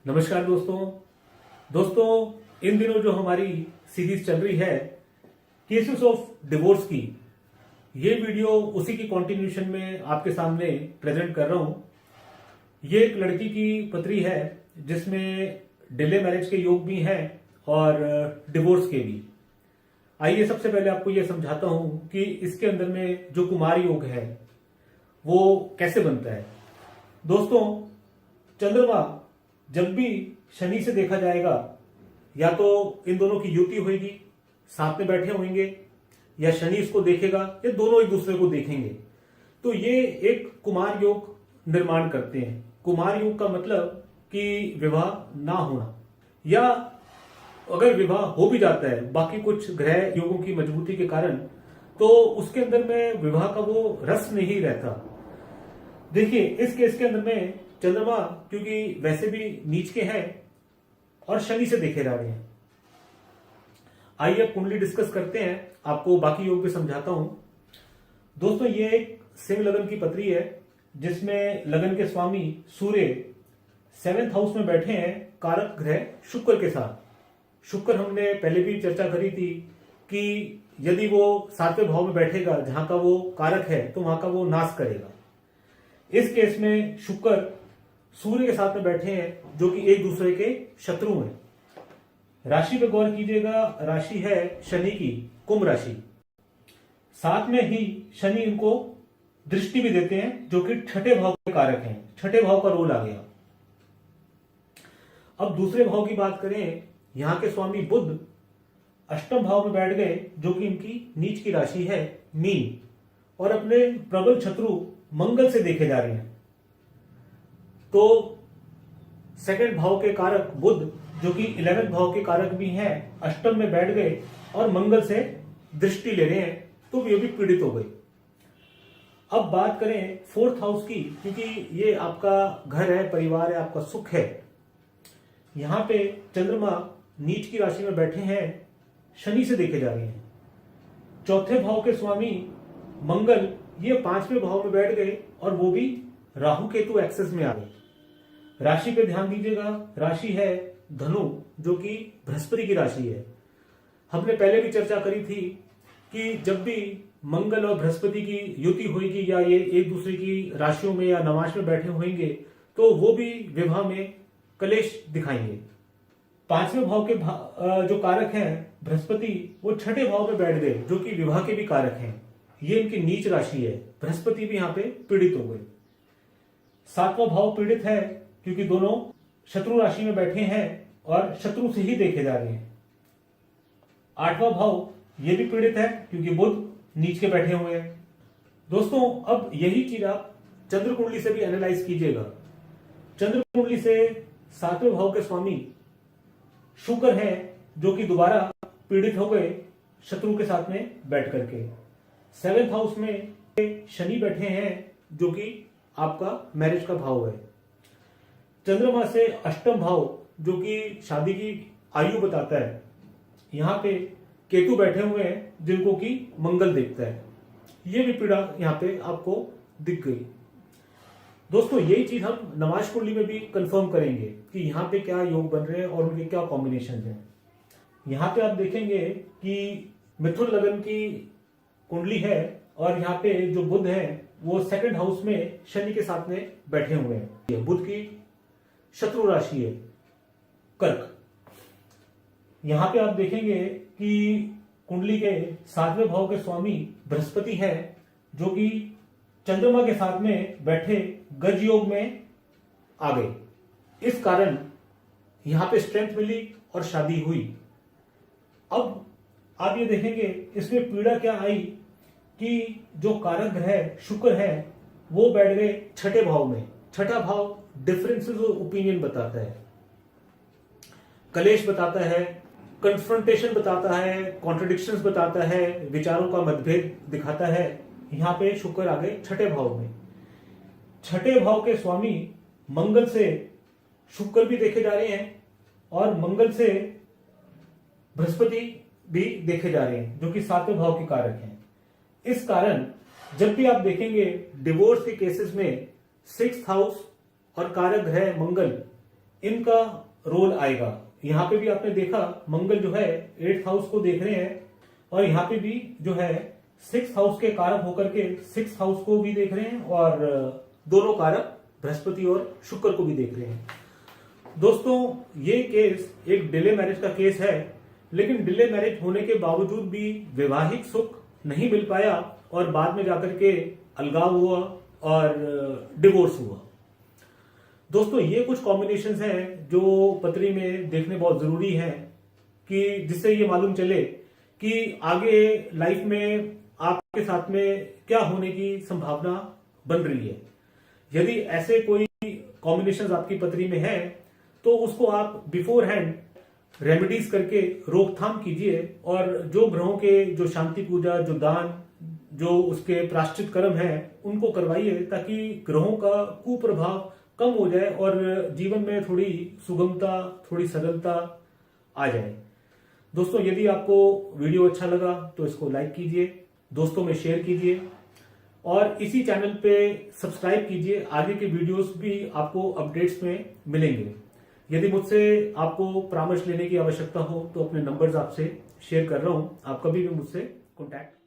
नमस्कार दोस्तों इन दिनों जो हमारी सीरीज चल रही है केसेस ऑफ डिवोर्स की, ये वीडियो उसी की कंटिन्यूशन में आपके सामने प्रेजेंट कर रहा हूं। ये एक लड़की की पत्री है जिसमें डिले मैरिज के योग भी हैं और डिवोर्स के भी। आइए सबसे पहले आपको ये समझाता हूं कि इसके अंदर में जो कुमार योग है वो कैसे बनता है। दोस्तों, चंद्रमा जब भी शनि से देखा जाएगा, या तो इन दोनों की युति होगी, साथ में बैठे होंगे, या शनि इसको देखेगा, या दोनों एक दूसरे को देखेंगे, तो ये एक कुमार योग निर्माण करते हैं। कुमार योग का मतलब कि विवाह ना होना, या अगर विवाह हो भी जाता है बाकी कुछ ग्रह योगों की मजबूती के कारण, तो उसके अंदर में विवाह का वो रस नहीं रहता। देखिए, इस केस के अंदर में चंद्रमा क्योंकि वैसे भी नीच के हैं और शनि से देखे जा रहे हैं। आइए अब कुंडली डिस्कस करते हैं, आपको बाकी योग भी समझाता हूं। दोस्तों, ये एक सिंह लगन की पत्री है जिसमें लगन के स्वामी सूर्य 7th हाउस में बैठे हैं कारक ग्रह शुक्र के साथ। शुक्र हमने पहले भी चर्चा करी थी कि यदि वो 7वें भाव में बैठेगा जहां का वो कारक है तो वहां का वो नाश करेगा। इस केस में शुक्र सूर्य के साथ में बैठे हैं जो कि एक दूसरे के शत्रु हैं। राशि पे गौर कीजिएगा, राशि है शनि की कुंभ राशि। साथ में ही शनि इनको दृष्टि भी देते हैं जो कि 6ठे भाव के कारक हैं। 6ठे भाव का रोल आ गया। अब दूसरे भाव की बात करें, यहां के स्वामी बुध 8वें भाव में बैठ गए जो कि इनकी नीच की राशि है मीन, और अपने प्रबल शत्रु मंगल से देखे जा रहे हैं। तो 2nd भाव के कारक बुध जो कि 11th भाव के कारक भी हैं 8म में बैठ गए और मंगल से दृष्टि ले रहे हैं, तो ये भी पीड़ित हो गए। अब बात करें 4th हाउस की, क्योंकि ये आपका घर है, परिवार है, आपका सुख है। यहां पे चंद्रमा नीच की राशि में बैठे हैं, शनि से देखे जा रहे हैं। 4थे भाव के स्वामी मंगल ये 5वें भाव में बैठ गए और वो भी राहु केतु एक्सेस में आ गए। राशि पे ध्यान दीजिएगा, राशि है धनु जो कि बृहस्पति की राशि है। हमने पहले भी चर्चा करी थी कि जब भी मंगल और बृहस्पति की युति होगी या ये एक दूसरे की राशियों में या नवांश में बैठे होंगे तो वो भी विवाह में कलेश दिखाएंगे। 5वें भाव के जो कारक हैं बृहस्पति, वो 6ठे भाव में बैठ गए जो कि विवाह के भी कारक हैं। ये इनकी नीच राशि है। बृहस्पति भी यहां पे पीड़ित हो गए। 7वां भाव पीड़ित है क्योंकि दोनों शत्रु राशि में बैठे हैं और शत्रु से ही देखे जा रहे हैं। 8वां भाव ये भी पीड़ित है क्योंकि बुध नीच के बैठे हुए हैं। दोस्तों, अब यही चीज आप चंद्र कुंडली से भी एनालाइज कीजिएगा। चंद्र कुंडली से 7वें भाव के स्वामी शुक्र है जो कि दोबारा पीड़ित हो गए शत्रु के साथ में बैठ करके। 7th हाउस में शनि बैठे हैं जो कि आपका मैरिज का भाव है। चंद्रमा से 8म भाव जो कि शादी की आयु बताता है, यहां पे केतु बैठे हुए हैं जिनको कि मंगल देखता है। ये भी पीड़ा यहां पे आपको दिख गई। दोस्तों, यही चीज हम नवाज कुंडली में भी कंफर्म करेंगे कि यहां पे क्या योग बन रहे हैं और उनके क्या कॉम्बिनेशन हैं। यहां पे आप देखेंगे कि मिथुन लगन की कुंडली है और यहाँ पे जो बुध है वो 2nd हाउस में शनि के साथ में बैठे हुए हैं। बुध की शत्रु राशि है कर्क। यहां पे आप देखेंगे कि कुंडली के 7वें भाव के स्वामी बृहस्पति है जो कि चंद्रमा के साथ में बैठे गज योग में आ गए। इस कारण यहां पे स्ट्रेंथ मिली और शादी हुई। अब आप ये देखेंगे इसमें पीड़ा क्या आई कि जो कारक ग्रह शुक्र है वो बैठ गए 6ठे भाव में। 6ठा भाव डिफरेंसेस ऑफ ओपिनियन बताता है, कलेश बताता है, कन्फ्रंटेशन बताता है, कॉन्ट्रडिक्शंस बताता है, विचारों का मतभेद दिखाता है। यहां पे शुक्र आ गए 6ठे भाव में। 6ठे भाव के स्वामी मंगल से शुक्र भी देखे जा रहे हैं और मंगल से बृहस्पति भी देखे जा रहे हैं जो कि 7वें भाव के कारक हैं। इस कारण जब भी आप देखेंगे डिवोर्स के केसेस में 6th हाउस और कारक ग्रह मंगल इनका रोल आएगा। यहाँ पे भी आपने देखा मंगल जो है 8th हाउस को देख रहे हैं, और यहाँ पे भी जो है 6th हाउस के कारक होकर के 6th हाउस को भी देख रहे हैं, और दोनों कारक बृहस्पति और शुक्र को भी देख रहे हैं। दोस्तों ये केस एक डिले मैरिज का केस है, लेकिन डिले मैरिज होने के बावजूद भी वैवाहिक सुख नहीं मिल पाया, और बाद में जाकर के अलगाव हुआ और डिवोर्स हुआ। दोस्तों ये कुछ कॉम्बिनेशंस हैं जो पत्री में देखने बहुत जरूरी हैं, कि जिससे ये मालूम चले कि आगे लाइफ में आपके साथ में क्या होने की संभावना बन रही है। यदि ऐसे कोई कॉम्बिनेशंस आपकी पत्री में है तो उसको आप बिफोर हैंड रेमेडीज करके रोकथाम कीजिए, और जो ग्रहों के जो शांति पूजा, जो दान, जो उसके प्रायश्चित कर्म हैं उनको करवाइए, ताकि ग्रहों का कुप्रभाव कम हो जाए और जीवन में थोड़ी सुगमता, थोड़ी सरलता आ जाए। दोस्तों यदि आपको वीडियो अच्छा लगा तो इसको लाइक कीजिए, दोस्तों में शेयर कीजिए, और इसी चैनल पे सब्सक्राइब कीजिए। आगे के वीडियोस भी आपको अपडेट्स में मिलेंगे। यदि मुझसे आपको परामर्श लेने की आवश्यकता हो तो अपने नंबर्स आपसे शेयर कर रहा हूं, आप कभी भी मुझसे कॉन्टैक्ट